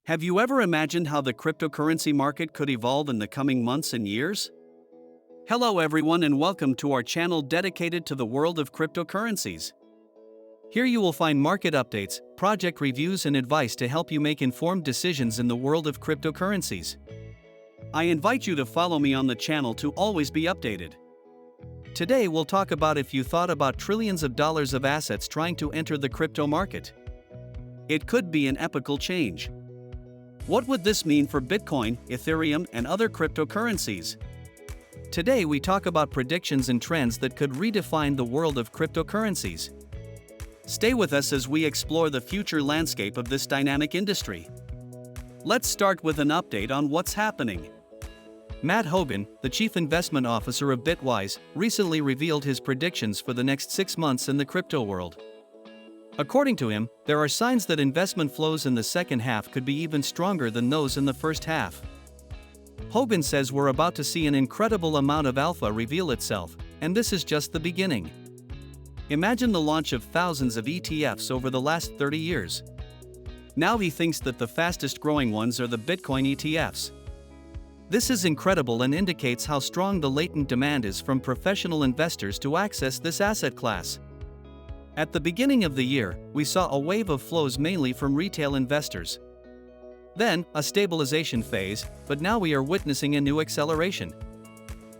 Have you ever imagined how the cryptocurrency market could evolve in the coming months and years? Hello everyone and welcome to our channel dedicated to the world of cryptocurrencies. Here you will find market updates, project reviews and advice to help you make informed decisions in the world of cryptocurrencies. I invite you to follow me on the channel to always be updated. Today we'll talk about if you thought about trillions of dollars of assets trying to enter the crypto market. It could be an epochal change. What would this mean for Bitcoin, Ethereum, and other cryptocurrencies? Today we talk about predictions and trends that could redefine the world of cryptocurrencies. Stay with us as we explore the future landscape of this dynamic industry. Let's start with an update on what's happening. Matt Hogan, the Chief Investment Officer of Bitwise, recently revealed his predictions for the next 6 months in the crypto world. According to him, there are signs that investment flows in the second half could be even stronger than those in the first half. Hogan says we're about to see an incredible amount of alpha reveal itself, and this is just the beginning. Imagine the launch of thousands of ETFs over the last 30 years. Now he thinks that the fastest growing ones are the Bitcoin ETFs. This is incredible and indicates how strong the latent demand is from professional investors to access this asset class. At the beginning of the year, we saw a wave of flows mainly from retail investors. Then, a stabilization phase, but now we are witnessing a new acceleration.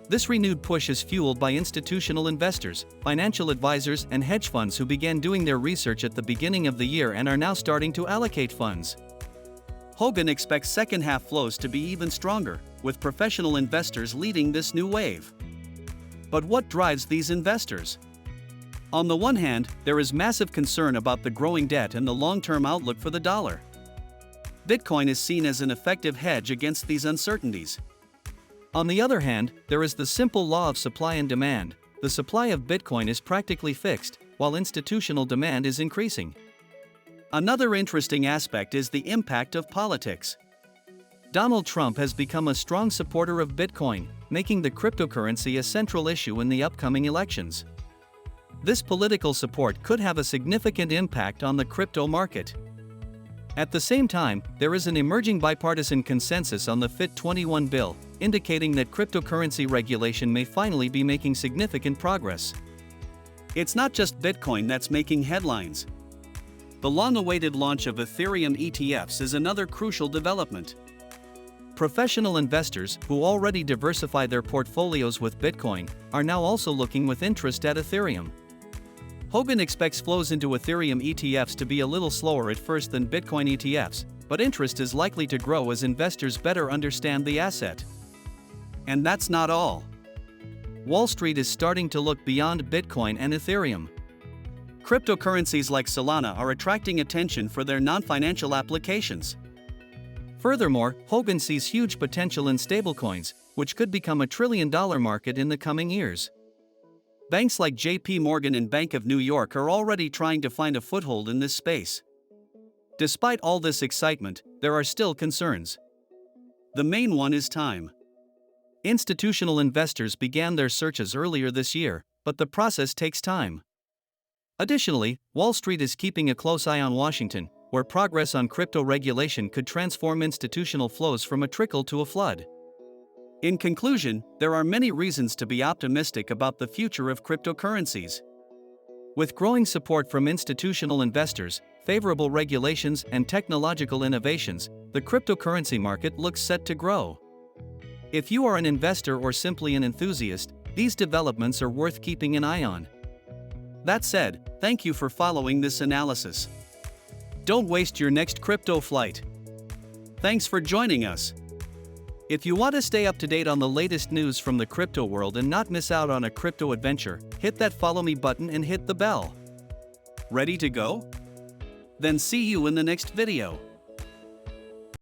This renewed push is fueled by institutional investors, financial advisors, and hedge funds who began doing their research at the beginning of the year and are now starting to allocate funds. Hogan expects second half flows to be even stronger, with professional investors leading this new wave. But what drives these investors? On the one hand, there is massive concern about the growing debt and the long-term outlook for the dollar. Bitcoin is seen as an effective hedge against these uncertainties. On the other hand, there is the simple law of supply and demand. The supply of Bitcoin is practically fixed, while institutional demand is increasing. Another interesting aspect is the impact of politics. Donald Trump has become a strong supporter of Bitcoin, making the cryptocurrency a central issue in the upcoming elections. This political support could have a significant impact on the crypto market. At the same time, there is an emerging bipartisan consensus on the FIT21 bill, indicating that cryptocurrency regulation may finally be making significant progress. It's not just Bitcoin that's making headlines. The long-awaited launch of Ethereum ETFs is another crucial development. Professional investors, who already diversify their portfolios with Bitcoin, are now also looking with interest at Ethereum. Hogan expects flows into Ethereum ETFs to be a little slower at first than Bitcoin ETFs, but interest is likely to grow as investors better understand the asset. And that's not all. Wall Street is starting to look beyond Bitcoin and Ethereum. Cryptocurrencies like Solana are attracting attention for their non-financial applications. Furthermore, Hogan sees huge potential in stablecoins, which could become a trillion-dollar market in the coming years. Banks like JP Morgan and Bank of New York are already trying to find a foothold in this space. Despite all this excitement, there are still concerns. The main one is time. Institutional investors began their searches earlier this year, but the process takes time. Additionally, Wall Street is keeping a close eye on Washington, where progress on crypto regulation could transform institutional flows from a trickle to a flood. In conclusion, there are many reasons to be optimistic about the future of cryptocurrencies. With growing support from institutional investors, favorable regulations, and technological innovations, the cryptocurrency market looks set to grow. If you are an investor or simply an enthusiast, these developments are worth keeping an eye on. That said, thank you for following this analysis. Don't waste your next crypto flight. Thanks for joining us. If you want to stay up to date on the latest news from the crypto world and not miss out on a crypto adventure, hit that follow me button and hit the bell. Ready to go? Then see you in the next video.